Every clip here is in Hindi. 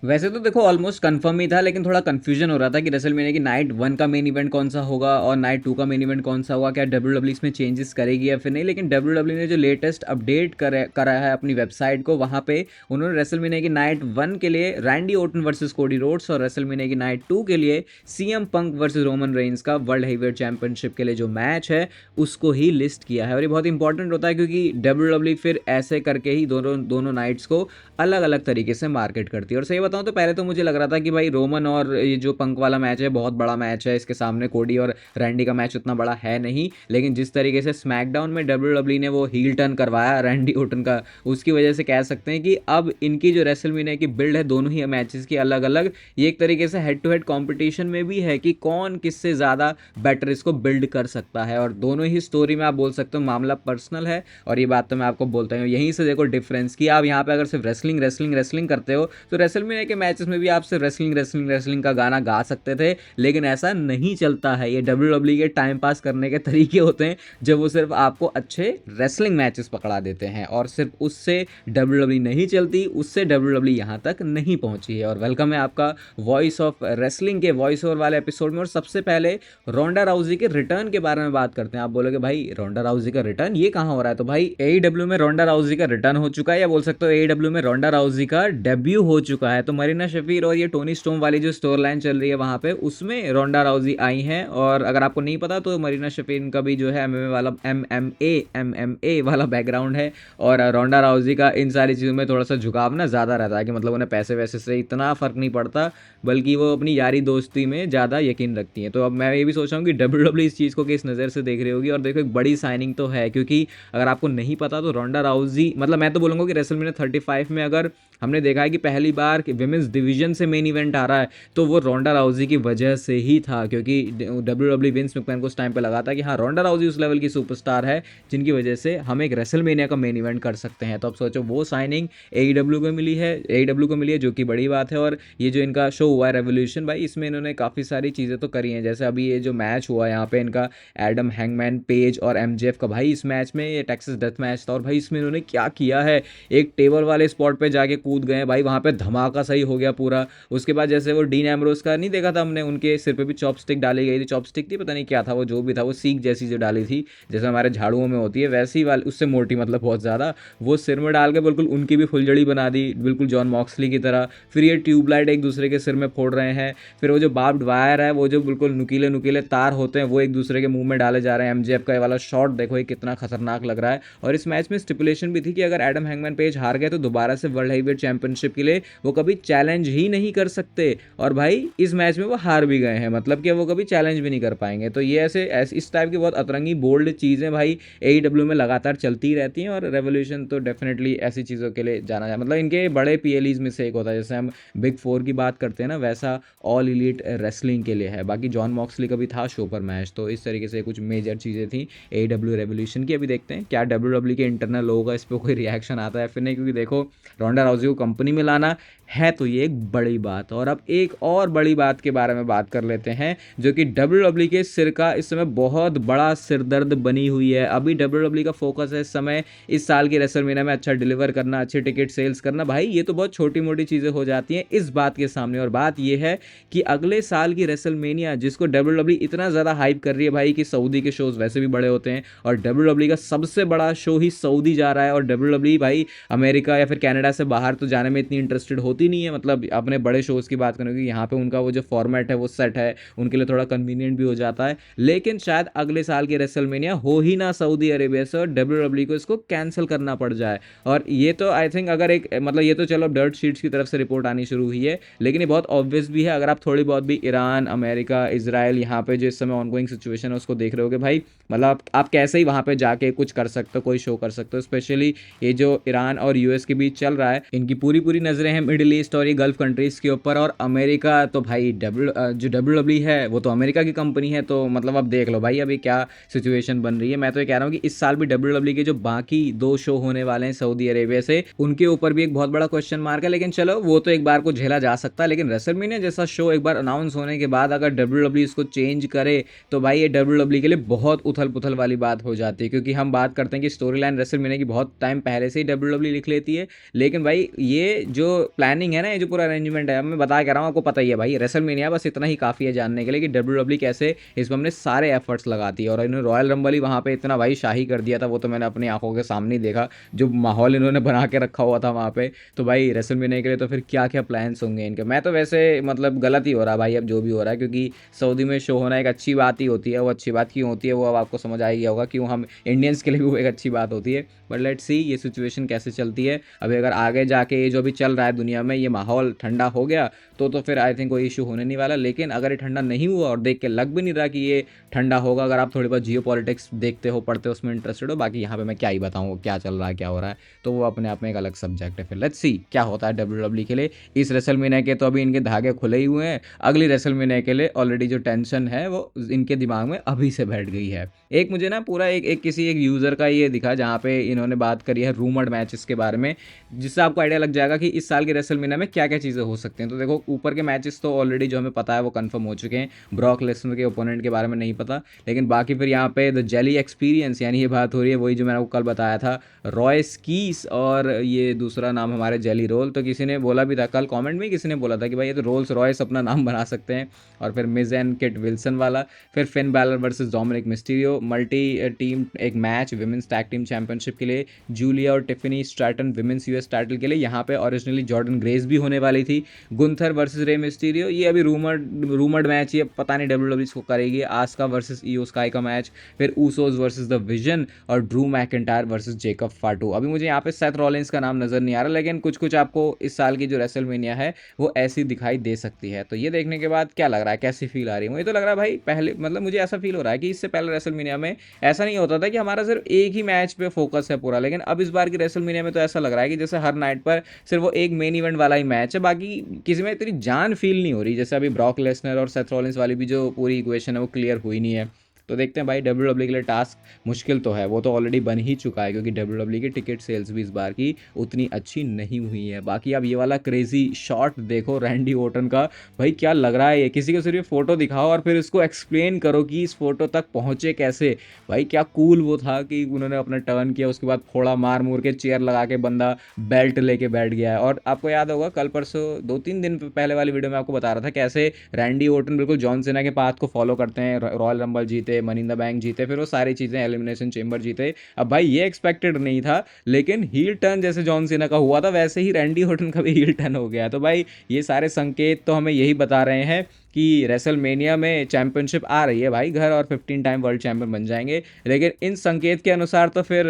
वैसे तो देखो ऑलमोस्ट कंफर्म ही था, लेकिन थोड़ा कंफ्यूजन हो रहा था कि रेसलमेनिया की नाइट 1 का मेन इवेंट कौन सा होगा और नाइट 2 का मेन इवेंट कौन सा होगा, क्या डब्ल्यू इसमें चेंजेस करेगी या फिर नहीं। लेकिन डब्ल्यू ने जो लेटेस्ट अपडेट करा है अपनी वेबसाइट को, वहाँ पे उन्होंने रेसलमेनिया की नाइट 1 के लिए Randy Orton versus Cody Rhodes और रेसलमेनिया की नाइट 2 के लिए CM Punk versus Roman Reigns का वर्ल्ड हेवीवेट चैंपियनशिप के लिए जो मैच है उसको ही लिस्ट किया है। और ये बहुत इंपॉर्टेंट होता है क्योंकि डब्ल्यू फिर ऐसे करके ही दोनों दोनों नाइट्स को अलग अलग तरीके से मार्केट करती है। और सही बताऊं तो पहले तो मुझे लग रहा था कि भाई रोमन और ये जो पंक वाला मैच है बहुत बड़ा मैच है, इसके सामने कोडी और रैंडी का मैच उतना बड़ा है नहीं। लेकिन जिस तरीके से स्मैकडाउन में डब्ल्यू ने वो हील टर्न करवाया रैंडी ओटन का, उसकी वजह से कह सकते हैं कि अब इनकी जो रेसलमेनिया की बिल्ड है दोनों ही मैचेस की अलग अलग, ये एक तरीके से हेड टू हेड कॉम्पिटिशन में भी है कि कौन किससे ज़्यादा बेटर इसको बिल्ड कर सकता है। और दोनों ही स्टोरी में आप बोल सकते हो मामला पर्सनल है, और ये बात तो मैं आपको बोलता हूँ। यहीं से देखो डिफरेंस कि आप यहाँ पे अगर सिर्फ रेसलिंग रेसलिंग रेसलिंग करते हो तो रेसलमेनिया के मैचेस में भी आप सिर्फ रेसलिंग रेसलिंग रेसलिंग का गाना गा सकते थे, लेकिन ऐसा नहीं चलता है। ये डब्ल्यू के टाइम पास करने के तरीके होते हैं जब वो सिर्फ आपको अच्छे रेसलिंग मैचेस पकड़ा देते हैं, और सिर्फ उससे डब्ल्यू नहीं चलती, उससे डब्ल्यू यहाँ तक नहीं पहुंची है। और वेलकम है आपका वॉइस ऑफ रेसलिंग के वॉइस ओवर वाले एपिसोड में। और सबसे पहले रोंडा राउजी के रिटर्न के बारे में बात करते हैं। आप बोलोगे भाई रोंडा राउजी का रिटर्न ये कहाँ हो रहा है, तो भाई एईडब्ल्यू में रोंडा राउजी का रिटर्न हो चुका है, या बोल सकते हो एईडब्ल्यू में रोंडा राउजी का डेब्यू हो चुका है। तो मरीना शफीर और ये टोनी स्टोम वाली जो स्टोर लाइन चल रही है वहाँ पे, उसमें रोंडा राउजी आई हैं। और अगर आपको नहीं पता तो मरीना शफीर का भी जो है एमएमए वाला बैकग्राउंड है, और रोंडा राउजी का इन सारी चीज़ों में थोड़ा सा झुकाव ना ज़्यादा रहता है कि मतलब उन्हें पैसे वैसे से इतना फ़र्क नहीं पड़ता, बल्कि वो अपनी यारी दोस्ती में ज़्यादा यकीन रखती हैं। तो अब मैं ये भी सोच रहा हूँ कि डब्ल्यू इस चीज़ को किस नज़र से देख रही होगी। और देखो एक बड़ी साइनिंग तो है, क्योंकि अगर आपको नहीं पता तो रोंडा राउजी, मतलब मैं तो बोलूँगा कि रेसलमेनिया 35 में अगर हमने देखा है कि पहली बार विमेंस डिवीजन से मेन इवेंट आ रहा है तो वो रोंडा राउजी की वजह से ही था, क्योंकि डब्ल्यू विंस मैकमैन को उस टाइम पे लगा था कि हाँ रोंडा राउजी उस लेवल की सुपरस्टार है जिनकी वजह से हम एक रेसलमेनिया का मेन इवेंट कर सकते हैं। तो अब सोचो वो साइनिंग एईडब्ल्यू को मिली है, जो कि बड़ी बात है। और ये जो इनका शो हुआ है रेवोल्यूशन भाई, इसमें इन्होंने काफ़ी सारी चीज़ें तो करी हैं। जैसे अभी ये जो मैच हुआ यहाँ पे इनका एडम हैंगमैन पेज और एमजेएफ का, भाई इस मैच में ये टेक्सास डेथ मैच था, और भाई इसमें इन्होंने क्या किया है, एक टेबल वाले स्पॉट पे जाके कूद गए भाई, वहाँ पे धमाका सही हो गया पूरा। उसके बाद जैसे वो डीन एम्ब्रोस का नहीं देखा था हमने, उनके सिर पे भी चॉपस्टिक डाली गई थी, चॉपस्टिक थी पता नहीं क्या था वो, जो भी था वो सीख जैसी जो डाली थी जैसे हमारे झाड़ुओं में होती है वैसी वाली, उससे मोटी मतलब बहुत ज़्यादा, वो सिर में डाल के बिल्कुल उनकी भी फुलझड़ी बना दी बिल्कुल जॉन मॉक्सली की तरह। फिर ये ट्यूबलाइट एक दूसरे के सिर में फोड़ रहे हैं, फिर वो जो बार्ब्ड वायर है, वो जो बिल्कुल नुकीले नुकीले तार होते हैं वो एक दूसरे के मुंह में डाले जा रहे हैं। एमजेएफ का ये वाला शॉट देखो ये कितना खतरनाक लग रहा है। और इस मैच में स्टिपुलेशन भी थी कि अगर एडम हैंगमैन पेज हार गए तो दोबारा से वर्ल्ड हेवीवेट चैंपियनशिप के लिए वो कभी चैलेंज ही नहीं कर सकते, और भाई इस मैच में वो हार भी गए हैं, मतलब कि वो कभी चैलेंज भी नहीं कर पाएंगे। तो ये ऐसे इस टाइप की बहुत अतरंगी बोल्ड चीज़ें भाई एईडब्ल्यू में लगातार चलती रहती हैं, और रेवोल्यूशन तो डेफिनेटली ऐसी चीज़ों के लिए जाना जाए, मतलब इनके बड़े पीएलईज में से एक होता है। जैसे हम बिग फोर की बात करते हैं ना, वैसा ऑल इलीट रेसलिंग के लिए है। बाकी जॉन मॉक्सली का भी था शो पर मैच, तो इस तरीके से कुछ मेजर चीज़ें थी एईडब्ल्यू रेवोल्यूशन की। अभी देखते हैं क्या डब्ल्यू के इंटरनल लोगों का इस पर कोई रिएक्शन आता है फिर नहीं, क्योंकि देखो रोंडा राउजी को कंपनी में लाना है तो ये एक बड़ी बात। और अब एक और बड़ी बात के बारे में बात कर लेते हैं, जो कि डब्ल्यू के सिर का इस समय बहुत बड़ा सिरदर्द बनी हुई है। अभी डब्ल्यू का फोकस है इस समय इस साल की रेसलमेनिया में अच्छा डिलीवर करना, अच्छे टिकट सेल्स करना। भाई ये तो बहुत छोटी मोटी चीज़ें हो जाती हैं इस बात के सामने। और बात ये है कि अगले साल की रेसलमेनिया जिसको डब्ल्यू इतना ज़्यादा हाइप कर रही है भाई, कि सऊदी के शोज़ वैसे भी बड़े होते हैं, और डब्ल्यू का सबसे बड़ा शो ही सऊदी जा रहा है। और डब्ल्यू भाई अमेरिका या फिर कनाडा से बाहर तो जाने में इतनी इंटरेस्टेड होती नहीं है, मतलब अपने बड़े शोज़ की बात करेंगे यहाँ पे उनका वो जो फॉर्मेट है वो सेट है, उनके लिए थोड़ा कन्वीनियंट भी हो जाता है। लेकिन शायद अगले साल की रेसलमेनिया हो ही ना सऊदी अरेबिया से, और डब्ल्यू को इसको कैंसिल करना पड़ जाए। और ये तो आई थिंक अगर एक मतलब ये तो चलो डर्ट शीट्स की तरफ से रिपोर्ट आनी शुरू हुई है, लेकिन ये बहुत ऑब्वियस भी है अगर आप थोड़ी बहुत भी ईरान, अमेरिका, इजराइल यहाँ पे जो इस समय ऑनगोइंग सिचुएशन है उसको देख रहे होगे भाई, मतलब आप कैसे ही वहाँ पे जाके कुछ कर सकते हो, कोई शो कर सकते हो। स्पेशली ये जो ईरान और यूएस के बीच चल रहा है, इनकी पूरी पूरी नज़रें हैं मिडिल ईस्ट और ये गल्फ कंट्रीज़ के ऊपर। और अमेरिका तो भाई जो डब्ल्यू है वो तो अमेरिका की कंपनी है, तो मतलब अब देख लो भाई अभी क्या सिचुएशन बन रही है। मैं तो ये कह रहा हूँ कि इस साल भी डब्ल्यू के जो बाकी 2 शो होने वाले हैं सऊदी अरेबिया से, उनके ऊपर भी एक बहुत बड़ा क्वेश्चन मार्क है। लेकिन चलो वो तो एक बार को झेला जा सकता है, लेकिन रेसलमेनिया जैसा शो एक बार अनाउंस होने के बाद अगर डब्ल्यू इसको चेंज करे तो भाई ये डब्ल्यू के लिए बहुत उथल पुथल वाली बात हो जाती है। क्योंकि हम बात करते हैं कि स्टोरी लाइन रेसलमेनिया की बहुत टाइम पहले से ही डब्ल्यू लिख लेती है, लेकिन भाई ये जो प्लानिंग प्लानिंग है ना, ये जो पूरा अरेंजमेंट है, अब मैं बता के रहा हूँ, आपको पता ही है भाई, रेसलमेनिया बस इतना ही काफ़ी है जानने के लिए कि डब्ल्यूडब्ल्यू कैसे इसमें हमने सारे एफर्ट्स लगाती है। और इन्होंने रॉयल रंबल ही वहाँ पे इतना भाई शाही कर दिया था, वो तो मैंने अपनी आंखों के सामने ही देखा, जो माहौल इन्होंने बना के रखा हुआ था वहाँ पे। तो भाई रेसलमेनिया के लिए तो फिर क्या क्या प्लान्स होंगे इनके। मैं तो वैसे मतलब गलत ही हो रहा भाई अब जो भी हो रहा है, क्योंकि सऊदी में शो होना एक अच्छी बात ही होती है। वो अच्छी बात क्यों होती है वो अब आपको समझ आ गया होगा, क्यों हम इंडियंस के लिए भी वो एक अच्छी बात होती है। बट लेट्स सी ये सिचुएशन कैसे चलती है। अभी अगर आगे जाके ये जो भी चल रहा है दुनिया में, ये माहौल ठंडा हो गया तो फिर आई थिंक कोई इशू होने नहीं वाला। लेकिन अगर ये ठंडा नहीं हुआ, और देख के लग भी नहीं रहा कि ये ठंडा होगा, अगर आप थोड़ी बहुत जियो पॉलिटिक्स देखते हो, पढ़ते हो, उसमें इंटरेस्टेड हो, बाकी यहाँ पे मैं क्या ही बताऊँ क्या चल रहा है क्या हो रहा है, तो वो अपने आप में एक अलग सब्जेक्ट है। फिर लेट्स सी क्या होता है डब्ल्यूडब्ल्यू के लिए। इस रेसलमेनिया के तो अभी इनके धागे खुले ही हुए हैं, अगली रेसलमेनिया के लिए ऑलरेडी जो टेंशन है वो इनके दिमाग में अभी से बैठ गई है। एक मुझे ना पूरा एक किसी एक यूज़र का ये दिखा जहाँ पे इन्होंने बात करी है रूमर्ड मैचेस के बारे में, जिससे आपको आइडिया लग जाएगा कि इस साल के रेसलमेनिया में क्या क्या चीज़ें हो सकती हैं। तो देखो ऊपर के मैचेस तो ऑलरेडी जो हमें पता है वो कंफर्म हो चुके हैं, ब्रॉक लेसनर के ओपोनेंट के बारे में नहीं पता। लेकिन बाकी फिर यहाँ पे द जेली एक्सपीरियंस, यानी ये बात हो रही है वही जो मैंने आपको कल बताया था, रॉय स्कीस और ये दूसरा नाम हमारे जेली रोल। तो किसी ने बोला भी था कल कमेंट में, किसी ने बोला था कि भाई ये तो रोल्स रॉयस अपना नाम बना सकते हैं। और फिर मिज एंड किट विल्सन वाला, फिर Finn Balor versus Dominik Mysterio, multi team एक match women's tag team championship के लिए, जूलिया और Tiffany Stratton women's US title के लिए। यहाँ पे ओरिजिनली जॉर्डन ग्रेस भी होने वाली थी, गुंथर वर्सेस रे मिस्टीरियो, ये अभी रूमर्ड मैच, ये पता नहीं डब्ल्यूडब्ल्यू इसको करेगी। आस्का वर्सेस ईओ स्काई का मैच, फिर ऊसोस वर्सेस द विजन, और ड्रू मैकिंटायर वर्सेस जेकब फाटू। अभी मुझे यहाँ पे सेथ रॉलिंस का नाम नजर नहीं आ रहा, लेकिन कुछ कुछ आपको इस साल की जो रेसलमेनिया है वो ऐसी दिखाई दे सकती है। तो ये देखने के बाद क्या लग रहा है, कैसी फील आ रही है? मुझे तो लग रहा है भाई पहले, मतलब मुझे ऐसा फील हो रहा है कि इससे पहले रेसलमेनिया में ऐसा नहीं होता था कि हमारा सिर्फ एक ही मैच पे फोकस है पूरा, लेकिन अब इस बार की रेसलमेनिया में तो ऐसा लग रहा है कि जैसे हर नाइट पर सिर्फ वो एक मेन इवेंट वाला ही मैच है, बाकी किसी में इतनी जान फील नहीं हो रही। जैसे अभी ब्रॉक लेसनर और सेथ रॉलिंस वाली भी जो पूरी इक्वेशन है वो क्लियर हुई नहीं है। तो देखते हैं भाई, डब्ल्यूडब्ल्यू के लिए टास्क मुश्किल तो है, वो तो ऑलरेडी बन ही चुका है, क्योंकि डब्ल्यूडब्ल्यू की टिकट सेल्स भी इस बार की उतनी अच्छी नहीं हुई है। बाकी अब ये वाला क्रेजी शॉट देखो रैंडी ओर्टन का, भाई क्या लग रहा है ये, किसी को सिर्फ फोटो दिखाओ और फिर उसको एक्सप्लेन करो कि इस फोटो तक पहुंचे कैसे। भाई क्या कूल वो था कि उन्होंने अपना टर्न किया, उसके बाद फोड़ा मार मूर के चेयर लगा के बंदा बेल्ट लेके बैठ गया है। और आपको याद होगा कल परसों 2-3 दिन पहले वाली वीडियो में आपको बता रहा था कैसे रैंडी ओर्टन बिल्कुल जॉन सीना के पाथ को फॉलो करते हैं, रॉयल रंबल जीते, मनी इन द बैंक जीते, फिर वो सारी चीज़ें एलिमिनेशन चेंबर जीते। अब भाई ये एक्सपेक्टेड नहीं था, लेकिन हील टर्न जैसे जॉन सीना का हुआ था वैसे ही रैंडी ऑर्टन का भी हील टर्न हो गया। तो भाई ये सारे संकेत तो हमें यही बता रहे हैं कि रेसलमेनिया में चैंपियनशिप आ रही है भाई घर, और 15 टाइम वर्ल्ड चैंपियन बन जाएंगे। लेकिन इन संकेत के अनुसार तो फिर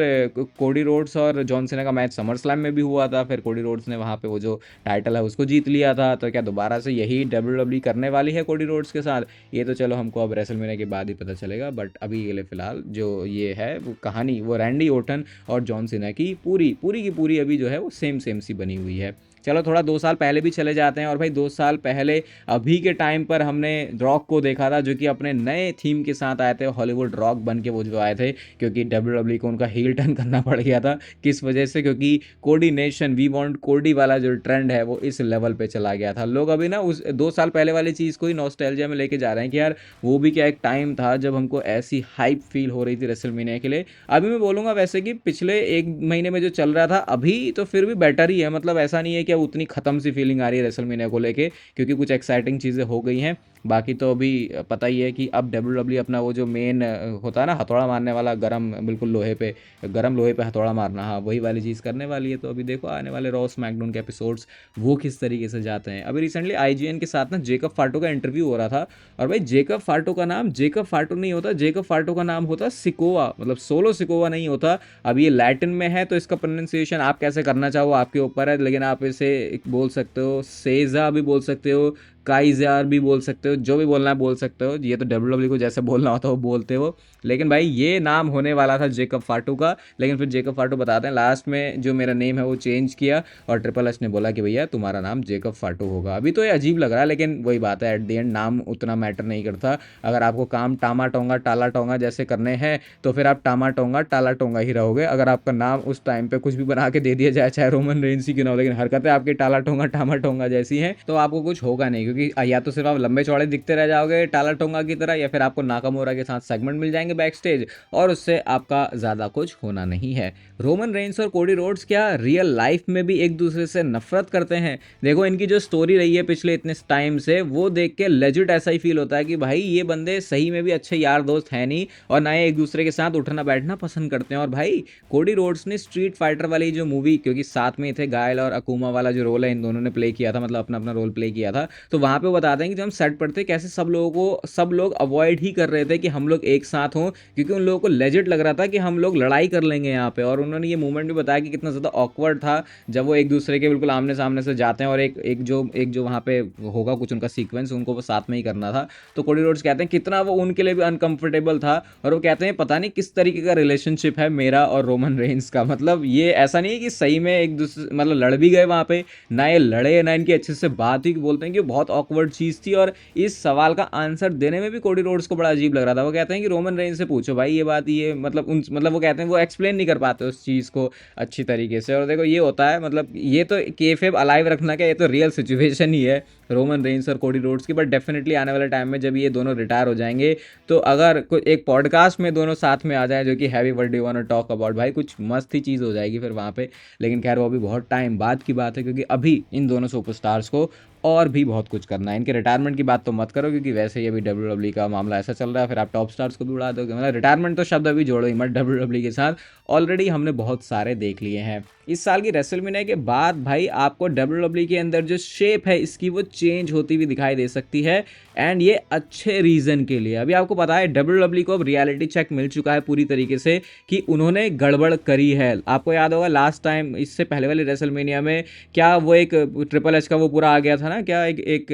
कोडी रोड्स और जॉन सीना का मैच समर स्लैम में भी हुआ था, फिर कोडी रोड्स ने वहाँ पे वो जो टाइटल है उसको जीत लिया था। तो क्या दोबारा से यही डब्ल्यूडब्ल्यू करने वाली है कोडी रोड्स के साथ? ये तो चलो हमको अब रेसलमेनिया के बाद ही पता चलेगा। बट अभी के लिए फिलहाल जो ये है वो कहानी, वो रैंडी ओर्टन और जॉन सीना की पूरी पूरी की पूरी अभी जो है वो सेम सेम सी बनी हुई है। चलो थोड़ा 2 साल पहले भी चले जाते हैं, और भाई 2 साल पहले अभी के टाइम पर हमने रॉक को देखा था, जो कि अपने नए थीम के साथ आए थे, हॉलीवुड रॉक बन के वो जो आए थे, क्योंकि डब्ल्यूडब्ल्यू को उनका हील टर्न करना पड़ गया था। किस वजह से? क्योंकि कोऑर्डिनेशन, वी वांट कोडी वाला जो ट्रेंड है वो इस लेवल पे चला गया था। लोग अभी ना उस 2 साल पहले वाली चीज़ को ही नॉस्टैल्जिया में लेके जा रहे हैं कि यार वो भी क्या एक टाइम था जब हमको ऐसी हाइप फील हो रही थी रेसलमेनिया के लिए। अभी मैं बोलूँगा वैसे कि पिछले 1 महीने में जो चल रहा था अभी तो फिर भी बेटर ही है, मतलब ऐसा नहीं है कि अब उतनी खत्म सी फीलिंग आ रही है रेसलमेनिया को लेके, क्योंकि कुछ एक्साइटिंग चीज़ें हो गई हैं। बाकी तो अभी पता ही है कि अब डब्ल्यूडब्ल्यू अपना वो जो मेन होता है ना हथौड़ा मारने वाला, गरम बिल्कुल लोहे पे, गरम लोहे पे हथौड़ा मारना, हाँ वही वाली चीज़ करने वाली है। तो अभी देखो आने वाले रॉ स्मैकडाउन के एपिसोड्स वो किस तरीके से जाते हैं। अभी रिसेंटली आईजीएन के साथ ना जेकब फाटो का इंटरव्यू हो रहा था, और भाई जेकब फाटो का नाम जेकब फाटो नहीं होता, जेकब फाटो का नाम होता सिकोवा, मतलब सोलो सिकोवा नहीं होता। अब ये लैटिन में है तो इसका प्रोनाउंसिएशन आप कैसे करना चाहो आपके ऊपर है, लेकिन आप इसे बोल सकते हो सेजा भी बोल सकते हो, काइजार भी बोल सकते हो, जो भी बोलना है बोल सकते हो। ये तो डब्ल्यूडब्ल्यू को जैसे बोलना होता है वो बोलते हो। लेकिन भाई ये नाम होने वाला था जेकब फाटू का, लेकिन फिर जेकब फाटू बताते हैं लास्ट में जो मेरा नेम है वो चेंज किया, और ट्रिपल एच ने बोला कि भैया तुम्हारा नाम जेकब फाटू होगा। अभी तो ये अजीब लग रहा है, लेकिन वही बात है, एट द एंड नाम उतना मैटर नहीं करता। अगर आपको काम टामा टोंगा टाला टोंगा जैसे करने हैं तो फिर आप टामा टोंगा टाला टोंगा ही रहोगे। अगर आपका नाम उस टाइम पे कुछ भी बना के दे दिया जाए, चाहे रोमन रेंस ही क्यों ना हो, लेकिन हरकतें आपकी टाला टोंगा टामा टोंगा जैसी हैं, तो आपको कुछ होगा नहीं। क्योंकि या तो सिर्फ आप लंबे चौड़े दिखते रह जाओगे टाला टोंगा की तरह, या फिर आपको नाकामोरा के साथ सेगमेंट मिल जाएंगे बैक स्टेज, और उससे आपका ज़्यादा कुछ होना नहीं है। रोमन रेंस और कोडी रोड्स क्या रियल लाइफ में भी एक दूसरे से नफरत करते हैं? देखो इनकी जो स्टोरी रही है पिछले इतने टाइम से, वो देख के लेजिट ऐसा ही फील होता है कि भाई ये बंदे सही में भी अच्छे यार दोस्त हैं नहीं, और ना ये एक दूसरे के साथ उठना बैठना पसंद करते हैं। और भाई कोडी रोड्स ने स्ट्रीट फाइटर वाली जो मूवी, क्योंकि साथ में थे गायल और अकूमा वाला जो रोल है इन दोनों ने प्ले किया था, मतलब अपना अपना रोल प्ले किया था, तो वहाँ पे बताते हैं कि जब हम सेट पर थे कैसे सब लोग अवॉइड ही कर रहे थे कि हम लोग एक साथ हों, क्योंकि उन लोगों को लेजिट लग रहा था कि हम लोग लड़ाई कर लेंगे यहाँ पे। और उन्होंने ये मूवमेंट भी बताया कि कितना ज़्यादा ऑकवर्ड था जब वो एक दूसरे के बिल्कुल आमने सामने से जाते हैं, और एक जो वहाँ पे होगा कुछ उनका सीक्वेंस उनको वो साथ में ही करना था। तो कोडी रोड्स कहते हैं कितना वो उनके लिए भी अनकंफर्टेबल था, और वो कहते हैं पता नहीं किस तरीके का रिलेशनशिप है मेरा और रोमन रेंस का। मतलब ये ऐसा नहीं है कि सही में एक दूसरे मतलब लड़ भी गए वहाँ पे, ना ये लड़े ना इनकी अच्छे से बात हुई, बोलते हैं कि बहुत ऑकवर्ड चीज़ थी। और इस सवाल का आंसर देने में भी कोडी रोड्स को बड़ा अजीब लग रहा था। वो कहते हैं कि रोमन रेंस से पूछो भाई ये बात, ये मतलब वो कहते हैं वो एक्सप्लेन नहीं कर पाते उस चीज़ को अच्छी तरीके से। और देखो ये होता है, मतलब ये तो केफेब अलाइव रखना क्या, ये तो रियल सिचुएशन ही है रोमन रेंस और कोडी रोड्स की। बट डेफिनेटली आने वाले टाइम में जब ये दोनों रिटायर हो जाएंगे, तो अगर कुछ एक पॉडकास्ट में दोनों साथ में आ जाए जो कि heavy word you want to talk about, भाई कुछ मस्त ही चीज़ हो जाएगी फिर वहाँ पे। लेकिन खैर वो अभी बहुत टाइम बाद की बात है, क्योंकि अभी इन दोनों सुपरस्टार्स को और भी बहुत कुछ करना है। इनके रिटायरमेंट की बात तो मत करो, क्योंकि वैसे ही अभी डब्ल्यू का मामला ऐसा चल रहा है, फिर आप टॉप स्टार्स को भी उड़ा दोगे। मतलब रिटायरमेंट तो शब्द अभी जोड़ो ही मत डब्ल्यू के साथ, ऑलरेडी हमने बहुत सारे देख लिए हैं। इस साल की रेसलमेनिया के बाद भाई आपको डब्ल्यू के अंदर जो शेप है इसकी वो चेंज होती हुई दिखाई दे सकती है, एंड ये अच्छे रीज़न के लिए। अभी आपको पता है डब्ल्यू को अब रियलिटी चेक मिल चुका है पूरी तरीके से कि उन्होंने गड़बड़ करी है। आपको याद होगा लास्ट टाइम इससे पहले वाली रेसलमेनिया में क्या वो एक ट्रिपल एच का वो पूरा आ गया था ना, क्या एक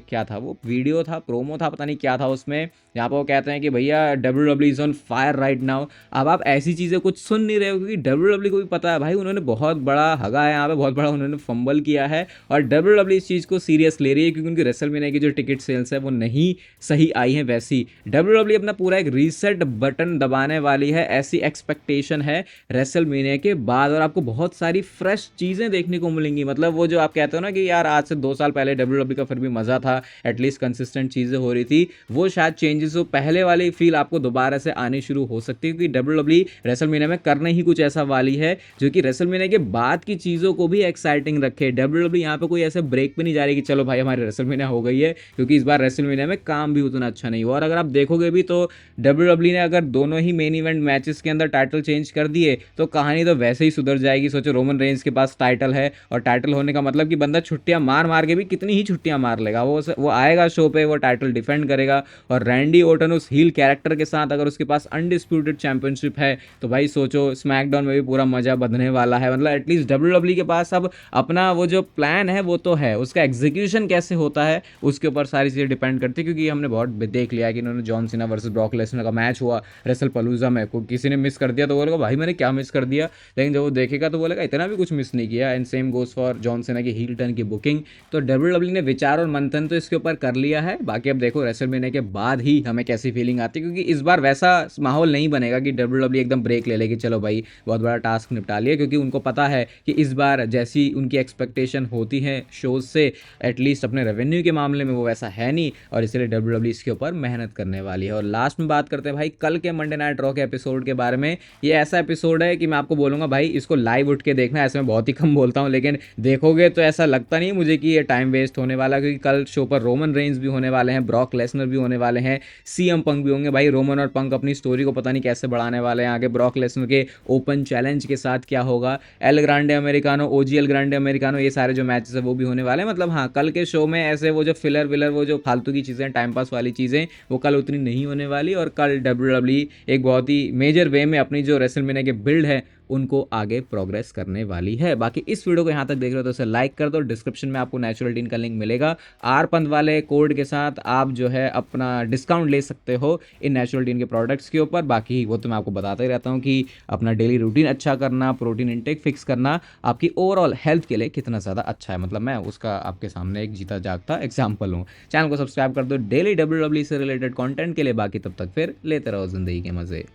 क्या था वो वीडियो था, प्रोमो था, पता नहीं क्या था उसमें, यहाँ पर वो कहते हैं कि भैया W is on fire right now. अब आप ऐसी चीज़ें कुछ सुन नहीं रहे हो, क्योंकि डब्ल्यू को भी पता है भाई उन्होंने बहुत बड़ा हगा है यहाँ पे, बहुत बड़ा उन्होंने फंबल किया है, और डब्ल्यू इस चीज़ को सीरियस ले रही है, क्योंकि उनकी रेसलमेनिया की जो टिकट सेल्स है वो नहीं सही आई है। वैसी डब्ल्यू अपना पूरा एक रीसेट बटन दबाने वाली है, ऐसी एक्सपेक्टेशन है रेसलमेनिया के बाद, और आपको बहुत सारी फ्रेश चीज़ें देखने को मिलेंगी। मतलब वो जो आप कहते हो ना कि यार आज से 2 साल पहले डब्ल्यू का फिर भी मज़ा था, एटलीस्ट कंसिस्टेंट चीज़ें हो रही थी, वो शायद चेंजेस हो पहले वाली फील आपको दोबारा से आनी शुरू हो सकती है, क्योंकि डब्ल्यू रेसलमेनिया में करने ही कुछ ऐसा वाली है जो कि रेसलमेनिया के बाद की चीज़ों को भी एक्साइटिंग रखे। डब्ल्यू यहाँ पे कोई ऐसे ब्रेक पे नहीं जा रही कि चलो भाई हमारी रेसलमेनिया हो गई है, क्योंकि इस बार रेसलमेनिया में काम भी उतना अच्छा नहीं हुआ। और अगर आप देखोगे भी तो डब्ल्यू ने अगर दोनों ही मेन इवेंट मैचेस के अंदर टाइटल चेंज कर दिए तो कहानी तो वैसे ही सुधर जाएगी। सोचो रोमन रेंस के पास टाइटल है, और टाइटल होने का मतलब कि बंदा छुट्टियां मार मार के भी कितनी ही छुट्टियां मार लेगा, वो आएगा शो पे, वो टाइटल डिफेंड करेगा। और रैंडी ओटन उस हील कैरेक्टर के साथ अगर उसके पास अनडिस्प्यूटेड चैंपियनशिप है तो भाई सोचो स्मैकडाउन में भी पूरा मजा बंधने वाला है। मतलब एटलीस्ट डब्ल्यू के पास अब अपना वो जो प्लान है वो तो है, उसका एग्जीक्यूशन कैसे होता है उसके ऊपर सारी चीज़ें डिपेंड करती है। क्योंकि हमने बहुत देख लिया है कि इन्होंने John Cena versus Brock Lesnar का मैच हुआ रेसल पलूजा में, किसी ने मिस कर दिया तो बोलेगा भाई मैंने क्या मिस कर दिया, लेकिन जब वो देखेगा तो बोलेगा इतना भी कुछ मिस नहीं किया। And same goes for John Cena की हील टर्न की बुकिंग। तो डब्ल्यू ने विचार और मंथन तो इसके ऊपर कर लिया है, बाकी अब देखो रेसलमेनिया के बाद ही हमें कैसी फीलिंग आती है, क्योंकि इस बार वैसा माहौल नहीं बनेगा कि डब्ल्यू एकदम ब्रेक ले लेगी चलो भाई बहुत बड़ा टास्क निपटा लिया, क्योंकि उनको पता है कि इस बार जैसी उनकी एक्सपेक्टेशन होती है शोज से, एटलीस्ट अपने रेवेन्यू के मामले में वो वैसा है नहीं, और इसलिए डब्ल्यू इसके ऊपर मेहनत करने वाली है। और लास्ट में बात करते हैं भाई कल के मंडे नाइट रॉ के एपिसोड के बारे में। ये ऐसा एपिसोड है कि मैं आपको बोलूँगा भाई इसको लाइव उठ के देखना, ऐसे मैं बहुत ही कम बोलता हूँ, लेकिन देखोगे तो ऐसा लगता नहीं मुझे कि ये टाइम वेस्ट होने वाला, क्योंकि कल शो पर रोमन रेंस भी होने वाले हैं, ब्रॉक लेसनर भी होने वाले हैं, सीएम पंक भी होंगे। भाई रोमन और पंक अपनी स्टोरी को पता नहीं कैसे बढ़ाने वाले हैं आगे। ब्रॉक लेसनर के ओपन चैलेंज के साथ क्या होगा, एल ग्रांडे अमेरिकानो, ओजी एल ग्रांडे अमेरिकानो, ये सारे जो मैचेस है वो भी होने वाले हैं। मतलब हाँ कल के शो में ऐसे वो जो फिलर विलर वो जो फालतू की चीज़ें टाइम पास वाली चीज़ें वो कल उतनी नहीं होने वाली, और कल डब्ल्यू एक बहुत ही मेजर वे में अपनी जो रेसलमेनिया के बिल्ड है उनको आगे प्रोग्रेस करने वाली है। बाकी इस वीडियो को यहाँ तक देख रहे हो तो उसे लाइक कर दो, डिस्क्रिप्शन में आपको नेचुरल टीन का लिंक मिलेगा, आर पंत वाले कोड के साथ आप जो है अपना डिस्काउंट ले सकते हो इन नेचुरल टीन के प्रोडक्ट्स के ऊपर। बाकी वो तो मैं आपको बताता ही रहता हूँ कि अपना डेली रूटीन अच्छा करना, प्रोटीन इंटेक फिक्स करना आपकी ओवरऑल हेल्थ के लिए कितना ज़्यादा अच्छा है, मतलब मैं उसका आपके सामने एक जीता जागता एग्जाम्पल हूँ। चैनल को सब्सक्राइब कर दो डेली डब्ल्यू से रिलेटेड कॉन्टेंट के लिए। बाकी तब तक फिर लेते रहो ज़िंदगी के मज़े।